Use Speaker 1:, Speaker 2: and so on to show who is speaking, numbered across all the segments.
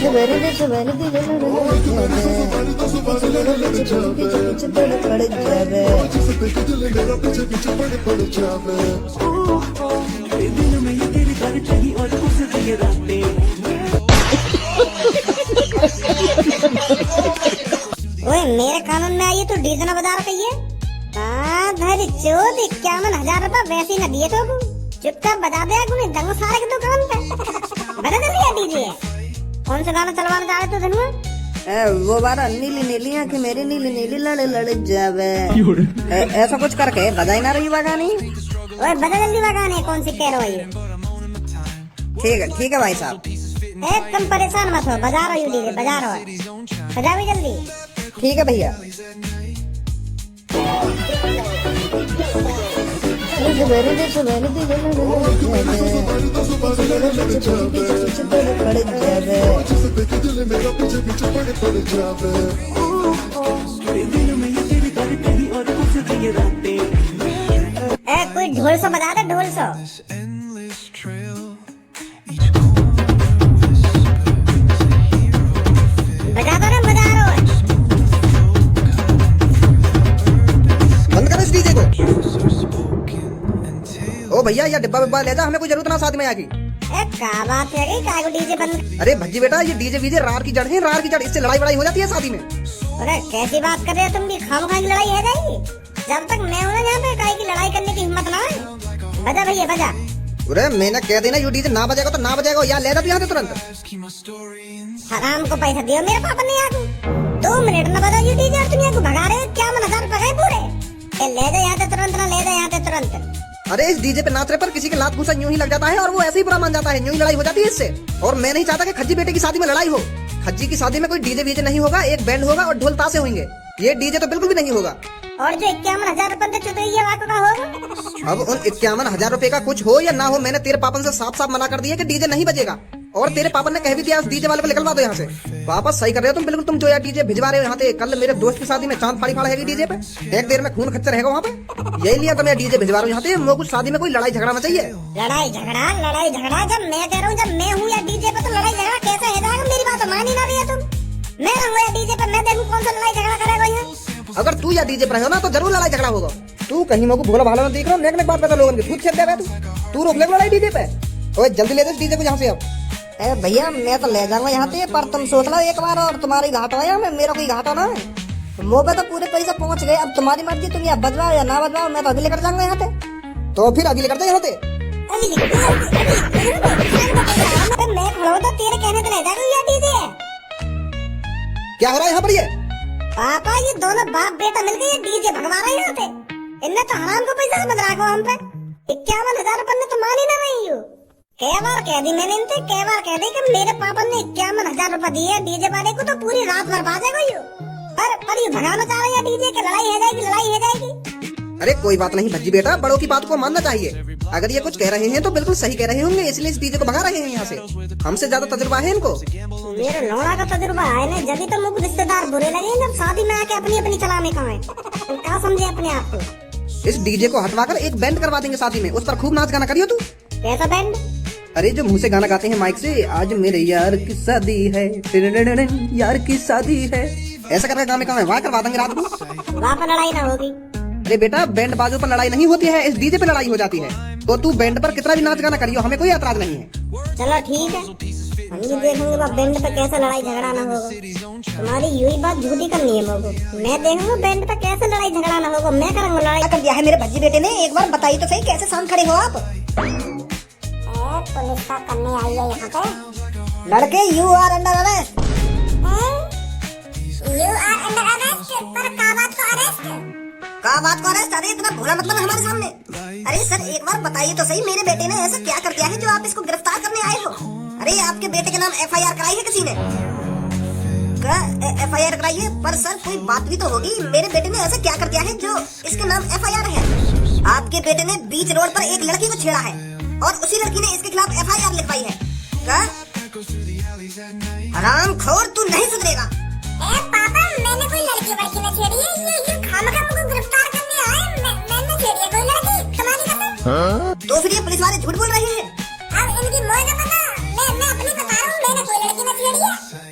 Speaker 1: ओए मेरे कानून में आई तो डीजल बजा रही है। हाँ धरी चोद 51,000 रुपए वैसे ही न दिए तो चुपचाप बजा दे गुने दंग सारे की दुकान पे बजा दे लिया डीजे। कौन सा गाना चलवाना चाह रहे तो धनुआ?
Speaker 2: वो बारा नीली नीली आंखें मेरी नीली नीली लड़ लड़ जावे ऐसा कुछ करके बजाई ना रही बगानी।
Speaker 1: ओए बजा जल्दी बगाने कौन सी कह रही है?
Speaker 2: ठीक है भाई साहब।
Speaker 1: तुम परेशान मत हो, बजा रही हो डीजे, बजा रहा है, बजा भी जल्दी।
Speaker 2: ठीक है भैया।
Speaker 1: कोई ढोल सा बजा दे, ढोल सा। बजा दो ना, बजा रहा है।
Speaker 2: बंद करो इस डीजे को। ओ भैया ये डिब्बा विब्बा ले जा, हमें कोई जरूरत ना साथ में आके।
Speaker 1: क्या बात है कि काय को डीजे बंद?
Speaker 2: अरे भज्जी बेटा ये डीजे वीजे रार की जड़ है, रार की जड़, इससे लड़ाई बड़ाई हो जाती है शादी में।
Speaker 1: अरे कैसी बात कर रहे हो तुम भी? खामखा की लड़ाई है जाएगी। जब तक मैं हूँ ना यहाँ पे काय की लड़ाई करने की हिम्मत ना है। बजा भैया बजा।
Speaker 2: अरे मैंने कह देना यू डीजे ना बजेगा तो ना बजेगा, या ले जा तू यहाँ से तुरंत।
Speaker 1: हराम को पैसा दियो मेरे पापा ने आके 2 मिनट में बजा यू डीजे और तुम यहाँ को भगा रहे हो। 51,000 रुपए गए पूरे। ले जा यहाँ से तुरंत, ना ले जा यहाँ से तुरंत।
Speaker 2: अरे इस डीजे पे नाचने पर किसी के लात घूसा यूं ही लग जाता है और वो ऐसे ही बुरा मान जाता है, यूं ही लड़ाई हो जाती है इससे। और मैं नहीं चाहता कि खज्जी बेटे की शादी में लड़ाई हो। खज्जी की शादी में कोई डीजे वीजे नहीं होगा, एक बैंड होगा और ढोल ताशे होंगे। ये डीजे तो बिल्कुल भी नहीं होगा।
Speaker 1: और जो 51,000 रुपए चुतरी वाक का होगा।
Speaker 2: अब उन 51,000 रुपए का कुछ हो या ना हो, मैंने तेरे पापन से साफ साफ मना कर दिया कि डीजे नहीं बजेगा। और तेरे पापा ने कह भी दिया उस डीजे वाले को निकलवा दो यहाँ से। वापस सही कर रहे हो तुम बिल्कुल, तुम जो यार डीजे भिजवा रहे हो यहाँ पे। कल मेरे दोस्त की शादी में चांद फाड़ी फाड़ है डीजे पे, एक देर में खून खच्चर रहेगा वहाँ पे। यही लिया तो मैं डीजे भिजवा रहा हूँ यहाँ पे। मुझे कुछ शादी में कोई लड़ाई झगड़ा ना चाहिए।
Speaker 1: लड़ाई झगड़ा जब मैं कह रहा हूँ, जब मैं हूँ या डीजे पे तो लड़ाई झगड़ा कैसे है जाएगा? मेरी बात मान ही ना रही है तुम। मैं रहूँ या डीजे पे, मैं देखूँ कौन सा लड़ाई झगड़ा करेगा यहाँ।
Speaker 2: अगर तू या डीजे पर हो ना तो जरूर लड़ाई झगड़ा होगा। तू कहीं मेरे को भोला भाला देख रहा हूँ, नेक बात पता लोगों की खुद खेल दे तू रोक ले लड़ाई डीजे पे। ओए जल्दी ले दे डीजे को यहाँ से अब। ए भैया मैं तो ले जाऊंगा यहाँ पे, पर तुम सोच लो एक बार और तुम्हारी घाटा है में, मेरा कोई घाटा ना है। मुँह पे तो पूरे पैसे पहुँच गए, अब तुम्हारी मर्जी, तुम यहाँ बजवाओ या ना बजवाओ, मैं तो अभी लेकर जाऊंगा यहाँ पे। तो फिर अभी लेकर जाए यहाँ पे।
Speaker 1: मैं खड़ा हूं तो तेरे कहने से ले जाएगा या डीजे?
Speaker 2: क्या हो रहा है यहाँ पर? ये
Speaker 1: पापा ये दोनों बाप बेटा मिलकर ये डीजे भगवा रहे हैं यहाँ पे। इनने तो हराम को पैसा समझ रखा हम पे। 51,000 रुपए ने तो मान ही ना रही हो। कई बार कह दी मैंने इनसे, कई बार कह दी कि मेरे पापा ने 51,000 रुपए दिए डीजे वाले को तो पूरी रात बर्बाद है कोई। पर ये भगाना चाह रहे हैं डीजे की, लड़ाई हो जाएगी, लड़ाई हो जाएगी।
Speaker 2: अरे कोई बात नहीं भज्जी बेटा, बड़ों की बात को मानना चाहिए। अगर ये कुछ कह रहे हैं तो बिल्कुल सही कह रहे होंगे, इसलिए इस डीजे को भगा रहे हैं यहाँ से। हमसे ज्यादा तजुर्बा है इनको।
Speaker 1: मेरे लौड़ा का तजुर्बा है ना, जब तो मुझे रिश्तेदार बुरे लगे जब शादी में आके अपनी अपनी चलाने का है। क्या समझे अपने आप को?
Speaker 2: इस डीजे को हटवाकर एक बैंड करवा देंगे शादी में, उस पर खूब नाच गाना करियो तू।
Speaker 1: कैसा बैंड?
Speaker 2: अरे जो मुंह से गाना गाते हैं माइक से, आज मेरे यार की शादी है, यार की शादी है, ऐसा करके गाने का वहाँ करवा देंगे रात को।
Speaker 1: वहाँ पर लड़ाई ना होगी।
Speaker 2: अरे बेटा बैंड बाजू पर लड़ाई नहीं होती है, इस डीजे पे लड़ाई हो जाती है। तो तू बैंड पर कितना भी नाच गाना करियो, हमें कोई एतराज नहीं है।
Speaker 1: चलो ठीक है, हम भी देखेंगे बैंड पे कैसे लड़ाई झगड़ा ना होगा। तुम्हारी यही बात झूठी करनी है मुझको। मैं देखूंगा बैंड पे कैसे लड़ाई झगड़ा ना होगा, मैं करूंगा लड़ाई।
Speaker 2: कर दिया है मेरे भज्जी बेटे ने, एक बार बताइए तो सही कैसे शांत खड़े हो आप?
Speaker 1: पुलिस का करने आई है यहाँ पे।
Speaker 2: लड़के you are under arrest.
Speaker 1: You are under arrest, पर का बात को अरेस्ट? अरे इतना भोला मतलब हमारे सामने। अरे सर एक बार बताइए तो सही, मेरे बेटे ने ऐसा क्या कर दिया है जो आप इसको गिरफ्तार करने आए हो? अरे आपके बेटे के नाम FIR कराई है किसी ने? FIR कराई है, पर सर कोई बात भी तो होगी। मेरे बेटे ने ऐसा क्या कर दिया है जो इसके नाम FIR है? आपके बेटे ने बीच रोड पर एक लड़की को छेड़ा है और उसी लड़की ने इसके खिलाफ FIR लिखवाई है। हरामखोर तू नहीं सुधरेगा। पापा मैंने कोई लड़की न छेड़ी है, ये खामखा मुझको गिरफ्तार करने आए। मैंने छेड़ी है कोई लड़की, तुम्हारी कसम। तो फिर ये पुलिस वाले झूठ बोल रहे हैं। अब इनकी मौज न पता, मैं अपनी बता रहा हूँ, मैंने कोई लड़की न छेड़ी है।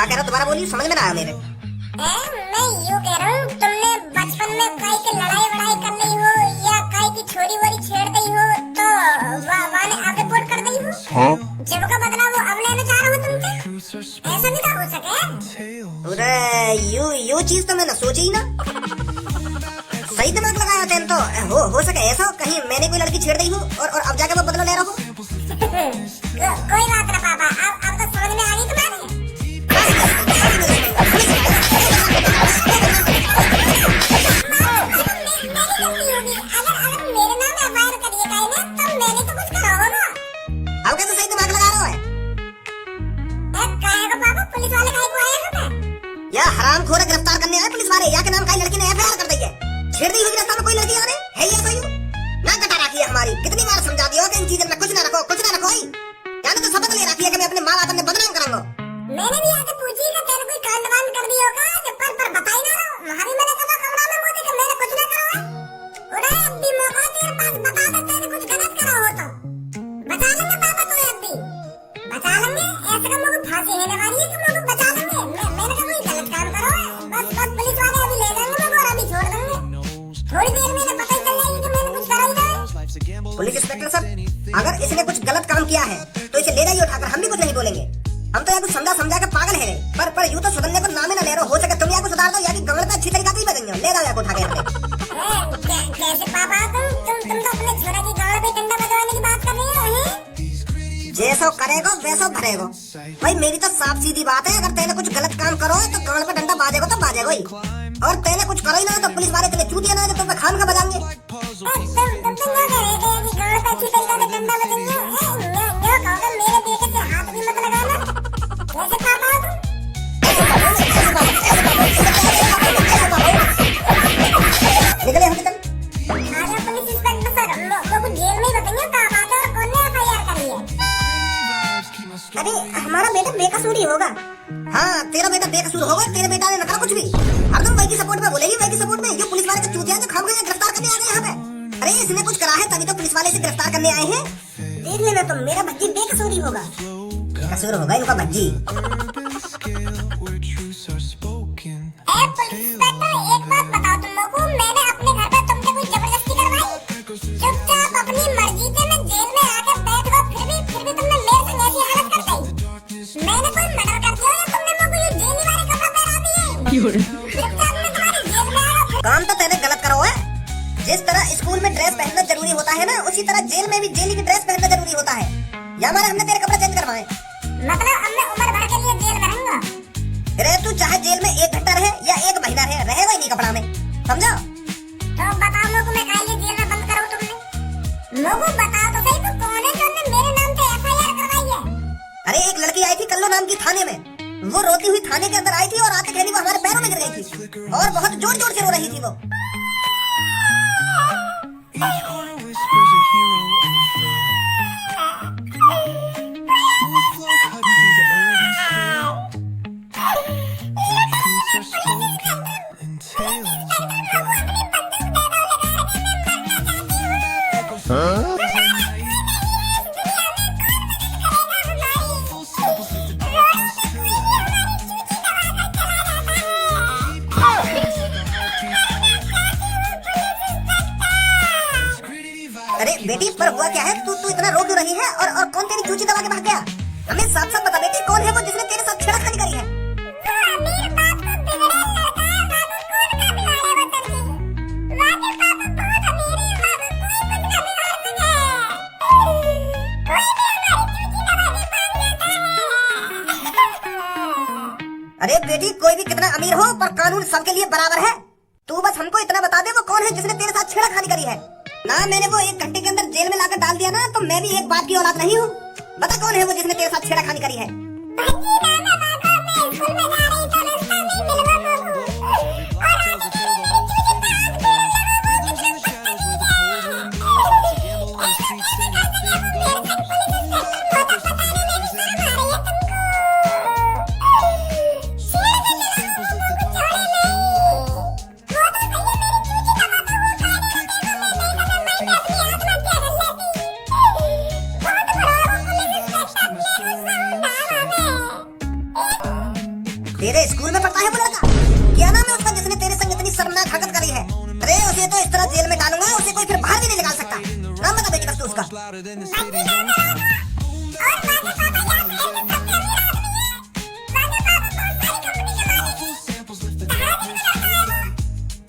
Speaker 2: क्या कह रहा दोबारा बोलिए, समझ में ना आया मेरे।
Speaker 1: मैं यूँ कह रहा हूँ, तुमने बचपन में कहीं की लड़ाई वड़ाई कर ली हो या कहीं की छोरी वोरी छेड़ दी हो तो वाने आप रिपोर्ट कर दी हो, जब का बदला वो अब लेना चाह रहे हो तुमसे, ऐसा नहीं था हो सके।
Speaker 2: अरे यू चीज तो मैंने सोची ही ना, सही दिमाग लगाया तेन तो। हो सके ऐसा हो कहीं मैंने कोई लड़की छेड़ दी हो और अब जाके वो बदला ले रहा हो।
Speaker 1: कोई बात ना पापा, अब तो समझ में आ गई तुम्हारे।
Speaker 2: अब कैसे सही दिमाग लगा रहा है?
Speaker 1: पुलिस वाले काहे को आए यहाँ पे?
Speaker 2: या हरामखोर गिरफ्तार करने आए पुलिस वाले, या के नाम का लड़की ने एफआईआर कर दी है, छेड़ दी होगी रास्ता में कोई लड़की आ रही है ये सही ना कटा रखी है हमारी। कितनी बार समझा दिया कि इन चीजों में कुछ ना रखो यानी तो शपथ ले रखी है कि मैं अपने माँ बाप ने बदनाम करूंगा।
Speaker 1: मैंने भी आके पूछी कि तेरे कोई कांड वांड कर दिया होगा, पर बता ही ना रहा। वहाँ भी मैंने कहा कमरा में मुझे कि मैंने कुछ ना करा है। उरे अब भी मौका तेरे पास, बता दे तेरे कुछ गलत करा हो तो बता लेंगे पापा, तो अब भी बता लेंगे। ऐसे का मुझे फांसी होने वाली है तो मुझे बचा लेंगे। मैंने कहा कोई गलत काम करो है, बस पुलिस वाले अभी ले जाएंगे मुझे और अभी छोड़ देंगे। थोड़ी देर में पता ही चल जाएगी कि मैंने कुछ करा ही नहीं।
Speaker 2: पुलिस इंस्पेक्टर सर, अगर इसने कुछ गलत काम किया है तो इसे ले जाइए उठाकर, हम भी कुछ नहीं बोलेंगे। हम तो यहाँ कुछ समझा के पागल है, पर यूँ तो सुधरने को नाम ही ना ले रहे हो सके तुम यहाँ को सुधार दो, या कि गवर्नमेंट अच्छी तरीका से ही बदलेंगे। ले जाओ यहाँ को उठा के।
Speaker 1: कैसे पापा, तुम तो अपने छोरा की गाड़ पे डंडा बजवाने की बात कर रही हो।
Speaker 2: जैसो करेगो वैसो भरेगो भाई, मेरी तो साफ सीधी बात है। अगर तेने कुछ गलत काम करो तो गाड़ पे डंडा बाजेगा तो बाजेगा ही, और तेने कुछ करो ही ना तो पुलिस वाले तेने चूतिया ना तो खान का बजाएंगे। निकले हम निकल।
Speaker 1: पुलिस इंस्पेक्टर सर, लोगों को जेल में ही बताएंगे कहाँ बात है और कौन ने एफआईआर करी है।
Speaker 2: अरे हमारा बेटा बेकसूर होगा। हाँ तेरा बेटा बेकसूर होगा, तेरे बेटा ने न करा कुछ भी, हरदम वही की सपोर्ट में बोलेगी, वही की सपोर्ट में। ये पुलिस वाले के चूतिया जो खाम गए गिरफ्तार करने आ गए यहाँ पे। अरे इसने कुछ करा है तभी तो पुलिस वाले से गिरफ्तार करने आए हैं। देख लेना तुम, मेरा भज्जी बेकसूर होगा। बेकसूर होगा इनका भज्जी।
Speaker 1: एक बात बताओ तुम लोगों को, मैंने अपने घर पे तुमसे कोई जबरदस्ती करवाई? चुपचाप अपनी मर्जी से मैं जेल में आके बैठ गया, फिर भी तुमने मेरे संग ऐसी हालत कर दी। मैंने कोई मर्डर कर दिया या तुमने मेरे को ये जेल वाले कपड़े पहना दिए? चुपचाप मैं तुम्हारी जेल में आ रहा हूँ।
Speaker 2: काम तो तेरे गलत करो है। जिस तरह स्कूल में ड्रेस पहनना जरूरी होता है ना, उसी तरह जेल में भी जेल की ड्रेस पहनना जरूरी होता है। या हमारे हमने तेरे कपड़े चेंज करवाए,
Speaker 1: मतलब अब मैं उम्र भर के लिए जेल में रहूंगा।
Speaker 2: रे तू चाहे जेल में 1 घंटा रहे या 1 महीना रहेगा ही नहीं कपड़ा में, समझा?
Speaker 1: तो बताओ लोगों मैं काहे जेल में बंद करूँ तुमने? लोगों बताओ तो सही, तो कौन है जो मेरे नाम पे एफआईआर करवाई है?
Speaker 2: अरे एक लड़की आई थी कल्लो नाम की थाने में, वो रोती हुई थाने के अंदर आई थी और आके कहनी वो हमारे पैरों में गिर गई थी और बहुत जोर जोर से रो रही थी वो। अरे बेटी पर हुआ क्या है, तू इतना रो क्यों रही है और कौन तेरी चूची दबा के भाग गया? हमें साफ साफ बता बेटी, कौन है वो जिसने तेरे साथ छेड़खानी करी है? अरे बेटी कोई भी कितना अमीर हो पर कानून सबके लिए बराबर है। तू बस हमको इतना बता दे वो कौन है जिसने तेरे साथ छेड़खानी करी है ना। मैंने वो 1 घंटे के अंदर जेल में लाकर डाल दिया ना, तो मैं भी एक बाप की औलाद नहीं हूँ। बता कौन है वो जिसने तेरे साथ छेड़खानी करी है? उसका।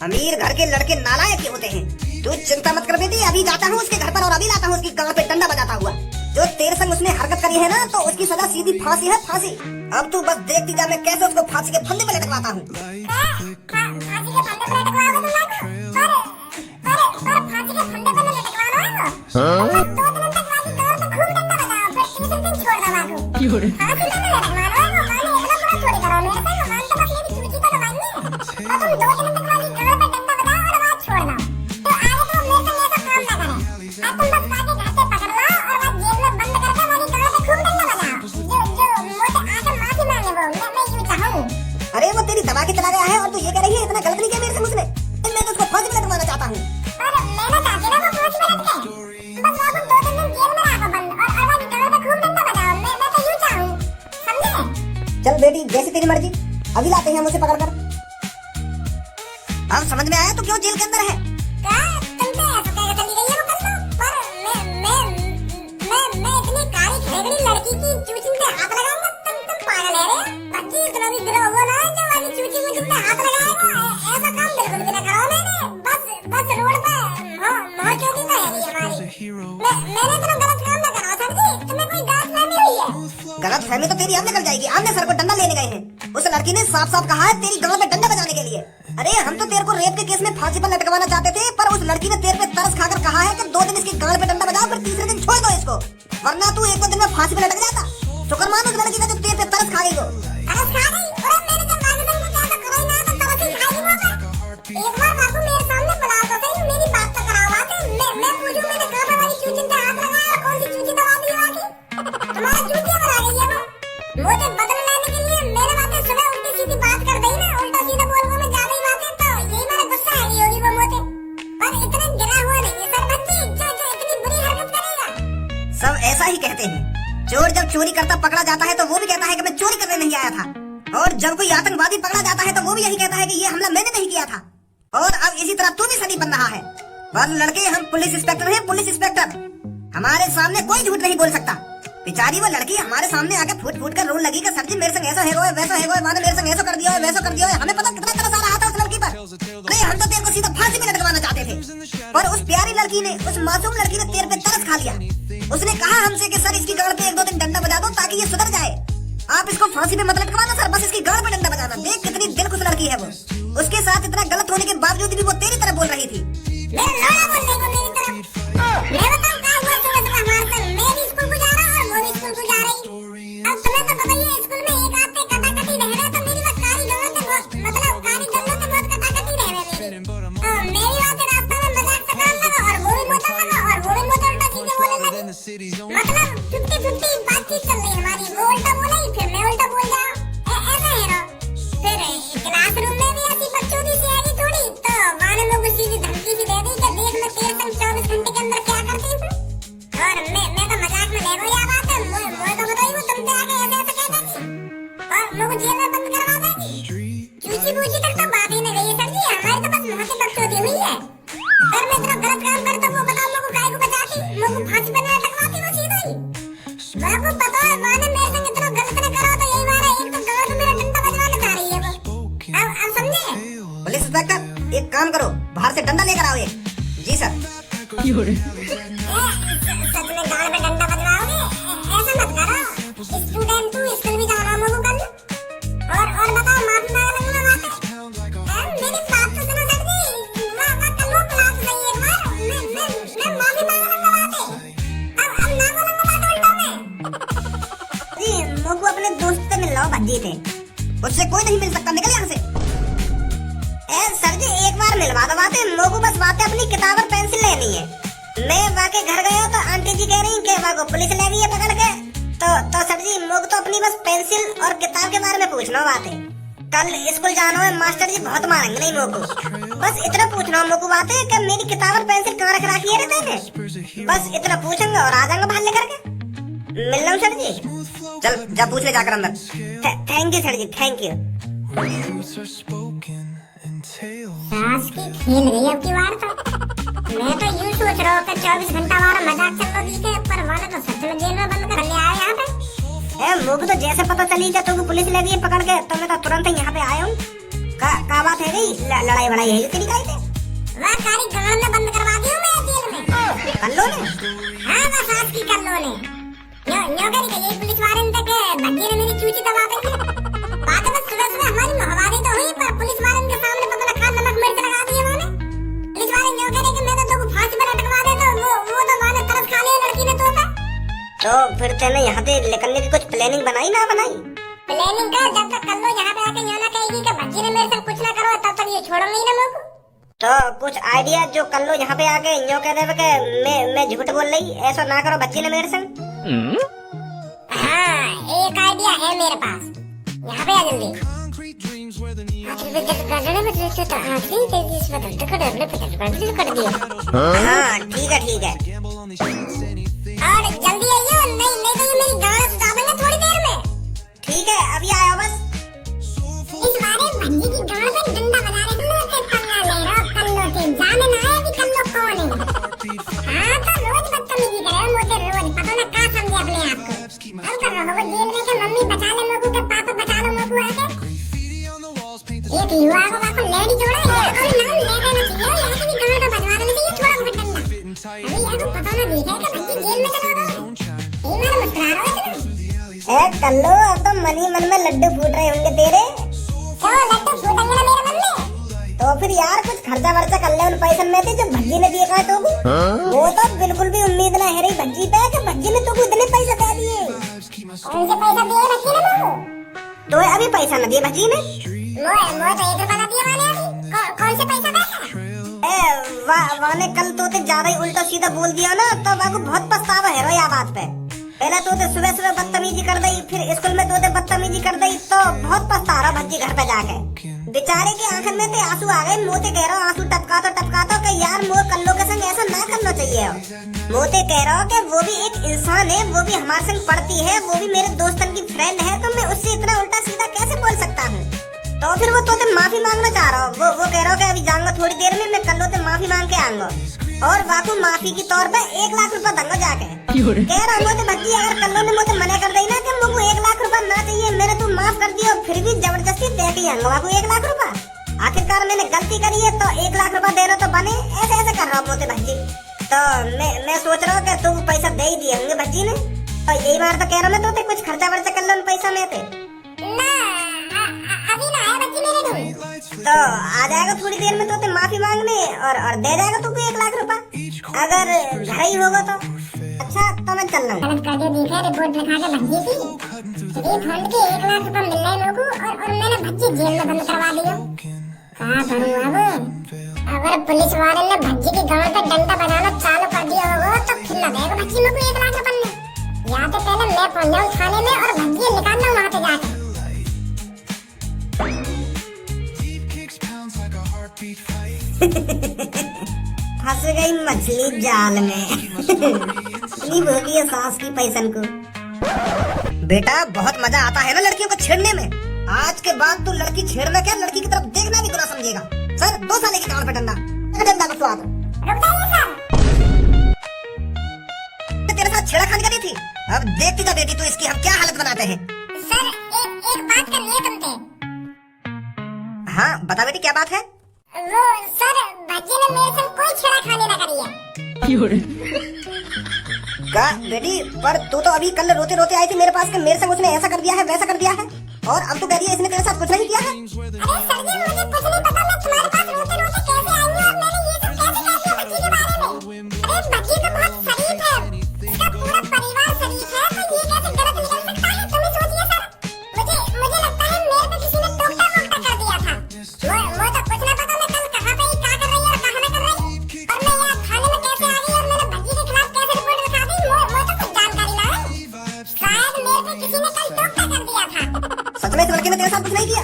Speaker 2: अमीर घर के लड़के नालायक ही होते हैं। तू चिंता मत कर बेटी, अभी जाता हूँ उसके घर पर और अभी लाता हूँ उसकी गांड पे डंडा बजाता हुआ। जो तेरे संग उसने हरकत करी है ना, तो उसकी सजा सीधी फांसी है, फांसी। अब तू बस देखती जा मैं कैसे उसको फांसी के फंदे पे लटकवाता हूँ। अरे वो तेरी दबा के चला गया है और तू ये कह रही है इतना गलत नहीं किया मेरे से उसने। मैं तो उसको फांसी पे लटकवाना चाहता हूँ। चल बेटी जैसी तेरी मर्जी, अभी लाते हैं हम उसे पकड़ कर। अब समझ में आया तू क्यों जेल के अंदर है। गलत फहमी तो तेरी अब निकल जाएगी। हमने सर को डंडा लेने गए हैं। उस लड़की ने साफ साफ कहा है तेरी गांड पे डंडा बजाने के लिए। अरे हम तो तेरे को रेप के केस में फांसी पर लटकवाना चाहते थे, पर उस लड़की ने तेरे पे तरस खाकर कहा है कि 2 दिन इसकी गांड पे डंडा बजाओ, फिर तीसरे दिन छोड़ दो इसको, वरना तू 1-2 दिन में फांसी पे लटक जाता। शुक्र मान उस लड़की का जो तेरे पे तरस खा गई हो। सब ऐसा ही कहते हैं। चोर जब चोरी करता पकड़ा जाता है तो वो भी कहता है कि मैं चोरी करने नहीं आया था, और जब कोई आतंकवादी पकड़ा जाता है तो वो भी यही कहता है कि ये हमला मैंने नहीं किया था। और अब इसी तरह तू भी सनी बन रहा है। पर लड़के हम पुलिस इंस्पेक्टर हैं, पुलिस इंस्पेक्टर। हमारे सामने कोई झूठ नहीं बोल सकता। बेचारी वो लड़की हमारे सामने आके फूट फूट कर रोने लगी कि सर जी मेरे संग ऐसा है वो वैसा है वो, मैंने मेरे संग ऐसा कर दिया है वैसा कर दिया है। हमें पता कितना तरस आ रहा था उस लड़की पर। अरे हम तो तेरे को सीधा फांसी में लटकवाना चाहते थे, पर उस प्यारी लड़की ने, उस मासूम लड़की ने तेरे पे तरस खा लिया। उसने कहा हमसे कि सर इसकी गांड पे 1-2 दिन डंडा बजा दो ताकि ये सुधर जाए। आप इसको फांसी में मत लटकवाना सर, बस इसकी गांड पे डंडा बजाना। देख कितनी दिलखुश लड़की है वो। उसके साथ इतना गलत होने के बावजूद भी वो तेरी तरफ बोल रही थी।
Speaker 1: मतलब 50-50 बातचीत चल रही हमारी। वो उल्टा बोले फिर मैं उल्टा बोल जाऊं, ऐसा है ना। फिर क्लासरूम में भी ऐसी बकचोदी सी आएगी थोड़ी, तो मानो लोग सीधी धमकी सी दे दी कि देख मैं तेरे संग 24 घंटे के अंदर क्या करती हूँ। और मैं तो मजाक में ले गई बात है। मुझे तो बताइए तुम तो आके ऐसे ऐसे कह देगी और मुझे जेल में बंद करवा देगी। चूची बूची तक तो बात ही नहीं गई है सर जी, हमारी तो बस मुँह से बकचोदी हुई है। अगर मैं इतना गलत काम करता वो बताओ मुझे काहे को बचाती, मुझे फांसी पर लटकवाती वो सीधा ही। बाबू पता है माने मेरे संग इतना गलत न करो तो यही मारा एक तो गांव में मेरा डंडा बजवाने जा रही है वो। अब समझे।
Speaker 2: पुलिस इंस्पेक्टर एक काम करो, बाहर से डंडा लेकर आओ एक। जी सर।
Speaker 1: सच में गांव में डंडा बजवाओगे? ऐसा मत करो। स्टूडेंट तू स्कूल भी जाना मुझे कल। और बताओ माफी मांगने वाला मेरी बात तो सुनो सर जी। मैं कल वो क्लास गई एक बार, मैं माफी मांगने वाला थे। अब ना बोलूंगा उल्टा में।
Speaker 2: जी मोगू अपने दोस्त से मिल लो भज्जी थे, उससे कोई नहीं मिल सकता, निकल यहाँ से। सर जी एक बार मिलवा दो बातें, मोगू बस बातें अपनी किताब और पेंसिल लेनी है। मैं वाके घर गया तो आंटी जी कह रही कि वाको पुलिस ले गई है पकड़ के। तो सर जी मोगू तो अपनी बस पेंसिल और किताब के बारे में पूछना बातें। कल स्कूल जाना है, मास्टर जी बहुत मारेंगे नहीं मोगू। बस इतना पूछना मोगू बातें कि मेरी किताब और पेंसिल कहाँ रख रखी है रहते। बस इतना पूछेंगे और आ जाएंगे बाहर लेकर के। मिल रहा हूँ सर जी। चल जा पूछ ले जाकर अंदर। थैंक यू सर जी, थैंक यू।
Speaker 1: सास की खेल गई अब की बार तो। मैं तो यूं सोच रहा हूँ कि 24 घंटा हमारा मजाक चल रहा दिखे, पर वाले तो सच में जेल में बंद कर ले आए यहाँ पे। ए मुझे तो जैसे पता चली कि तुमको पुलिस ले गई पकड़ के, तो मैं तो तुरंत यहाँ पे आया हूँ। का बात है गई लड़ाई वड़ाई है तेरी काई से? वह कारी गांव में बंद करवा दी मैं जेल में। कल्लो ने? हाँ वह सास की कल्लो ने। न्यो करी के ये पुलिस वाले ने तक भज्जी ने मेरी चूची दबा दी। बात बस सुबह हमारी महवारी तो हुई, पर पुलिस वाले के सामने पता ना खा नमक मिर्च लगा दिए उन्होंने। पुलिस वाले न्यो करे कि मैं तो तुमको फांसी पर लटकवा देता, वो तो माने तरस खा लिया लड़की ने तो फिर तेने यहाँ से निकलने की कुछ प्लानिंग बनाई ना बनाई? प्लानिंग का जब तक कल्लो यहाँ पे आके न्यो ना कहेगी कि भज्जी ने मेरे से कुछ ना करो, तब तक ये छोड़ो नहीं ना मेरे को। तो कुछ आइडिया जो कल्लो यहाँ पे आके न्यो कह देवे कि मैं झूठ बोल रही, ऐसा ना करो भज्जी ने मेरे संग। हाँ एक आइडिया है मेरे पास, यहाँ पे आ जल्दी। हाँ ठीक है और जल्दी आइयो, नहीं तो ये मेरी गाड़ सुधा देंगे थोड़ी देर में। ठीक है अभी आया बस। इस बारे भज्जी की गाड़ पे डंडा बजा रहे हैं, पंगा ले रहा कल्लो से, जाने ना आए कि कल्लो कौन है। हाँ तो रोज बदतमीजी करे मुझे, रोज पता ना क्या समझे अपने आप को। अब कर रहा हो जेल में कि मम्मी बचा ले मेरे को, कि पापा बचा लो मेरे को आके। एक युवा को लेडी जोड़ा है और नाम ले देना चाहिए, यहाँ की गाड़ तो बजवा देना चाहिए थोड़ा बहुत डंडा। अभी यार को पता ना दिखे कि भज्जी जेल में चला रहा है, ये मारा मुस्कुरा रहा है इतना। ए कल्लो अब तो मन ही मन में लड्डू फूट रहे होंगे तेरे। क्यों लड्डू फूटेंगे ना मेरे मन में? तो फिर यार कुछ खर्चा वर्चा कर ले उन पैसे में थे जो भज्जी ने दिए का तो वो तो बिल्कुल भी उम्मीद ना है रही भज्जी पे कि भज्जी ने तुमको इतने पैसे दे दिए। कौन से पैसा दिए भज्जी ने तुमको? तो अभी पैसा न दिए भज्जी ने? मोए तो 1 रुपया ना दिए वाले अभी। कौन से पैसा दे? वाने कल तो ज्यादा ही उल्टा सीधा बोल दिया ना, तो बाबू बहुत पछतावा है रो या बात पे। पहले तो सुबह सुबह बदतमीजी कर दी, फिर स्कूल में तो बदतमीजी कर दी, तो बहुत पछता रहा भज्जी घर पे जाके। बेचारे की आंखन में तो आंसू आ गए, मोते कह रहा हूँ आंसू टपका तो कि यार मोर कल्लो के संग ऐसा ना करना चाहिए। मोते कह रहा हूँ कि वो भी एक इंसान है, वो भी हमारे संग पढ़ती है, वो भी मेरे दोस्तन की फ्रेंड है, तो मैं उससे इतना उल्टा सीधा कैसे बोल सकता हूँ। तो फिर वो तो माफी मांगना चाह रहा हूँ, वो कह रहा हूँ कि अभी जाऊंगा थोड़ी देर में, मैं कल्लो से माफी मांग के आऊंगा और बापू माफी की तौर पे 1 लाख रुपया दूंगा जाके। कह रहा हूँ भज्जी अगर कल्लो ने मुझे मना कर दी ना कि मुझे 1 लाख रुपया ना चाहिए, मैंने तू माफ कर दिया, फिर भी जबरदस्ती दे के आऊंगा बापू 1 लाख रुपया। आखिरकार मैंने गलती करी है तो 1 लाख रुपया देना तो बने, ऐसे कर रहा हूँ मोते भज्जी। तो मैं सोच रहा हूँ कि तुम पैसा दे ही दिए होंगे भज्जी ने, तो यही बार तो कह रहा मैं तो कुछ खर्चा वर्चा कर लो उन पैसा में थे। अभी ना आया भज्जी मेरे ढूंढ, तो आ जाएगा थोड़ी देर में तो माफी मांगने और दे देगा तुमको 1 लाख रुपया अगर घर ही होगा तो। अच्छा तो मैं चल रहा हूँ। गलत करके देखा रिपोर्ट लिखा के भज्जी की रिफंड के 1 लाख रुपया मिल रहे मेरे को और मैंने भज्जी जेल में बंद करवा दिया। कहाँ करूँ अब? अगर पुलिस वाले ने भज्जी की गांव पे डंडा बजाना चालू कर दिया होगा तो फिर ना देगा भज्जी मेरे को 1 लाख रुपया मिलने। या तो पहले मैं पहुंच जाऊँ थाने में और भज्जी निकालना वहाँ पे जाके। फंस गई मछली जाल में। इतनी भोगी है सास की पैसन को। बेटा बहुत मजा आता है ना लड़कियों को छेड़ने में, आज के बाद तू लड़की छेड़ना क्या लड़की की तरफ देखना भी गुनाह समझेगा। सर 2 साल की गांव पे डंडा को स्वाद। तेरे साथ छेड़खानी करी थी, अब देखती जा बेटी तू इसकी हम क्या हालत बनाते हैं। सर एक बात करनी है तुमसे। हाँ बता बेटी क्या बात है? वो सर भज्जी ने मेरे संग कोई छेड़खानी ना करी है। का बेटी पर तू तो अभी कल रोते रोते आई थी मेरे पास कि मेरे संग उसने ऐसा कर दिया है वैसा कर दिया है, और अब तू कह रही है इसने तेरे साथ कुछ नहीं किया है। अरे सर जी मुझे कुछ नहीं पता, मैं तुम्हारे पास रोते रोते कैसे आई हूँ और मैंने ये सब कैसे कह दिया भज्जी के बारे में। अरे भज्जी तो बहुत शरीफ है, इसका पूरा परिवार शरीफ है, तो ये कैसे गलत निकल सकता है? तुम ही सोचिए सर, मुझे लगता है मेरे को किसी ने टोकता कर दिया था। वो तो कुछ ना पता मैं कल कहाँ पे क्या कर रही है और कहाँ ना कर रही, और मैं यहाँ थाने में कैसे आ गई और मैंने भज्जी के खिलाफ कैसे रिपोर्ट लिखा दी, वो तो कुछ जानकारी ना है। शायद मेरे पे किसी ने कल टोकता कर दिया था। सच में इस लड़के ने तेरे साथ कुछ नहीं किया?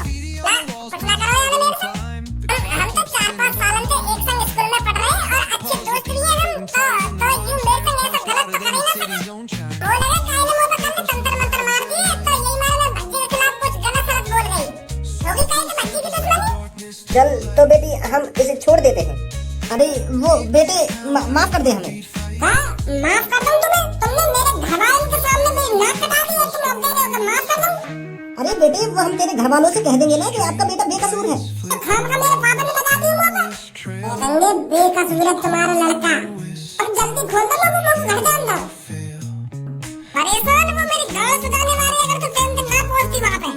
Speaker 1: कुछ ना करो यार मेरे से। हम तो 4-5 सालों से एक संग स्कूल में पढ़ रहे हैं और अच्छे दोस्त भी हैं हम, तो यूं मेरे संग ऐसा गलत तो कर ही ना सके। वो लगा काहे ने वो पकड़ के तंत्र मंत्र मार दिए, तो यही मारे मैं भज्जी के खिलाफ कुछ गलत सलत बोल गई। होगी काहे से भज्जी की दुश्मनी। चल तो बेटी हम इसे छोड़ देते हैं,
Speaker 2: अरे वो बेटे माफ कर दे हमें।
Speaker 1: हाँ, माफ कर दूं तुम्हें? तुमने मेरे घर वालों के सामने मेरी नाक कटा दी और तुम अब कह रहे हो कि माफ कर दूं?
Speaker 2: अरे बेटे वो हम तेरे घर वालों से कह देंगे ना कि आपका बेटा बेकसूर है।
Speaker 1: तो खामखा मेरे पापा ने लगा दी मुंह पे। कहेंगे बेकसूर है तुम्हारा लड़का। अब जल्दी खोल दो लोगों को घर जान दो। परेशान वो मेरी गाल सुधारने वाले अगर तो टाइम पे ना पहुंचती वहां पे।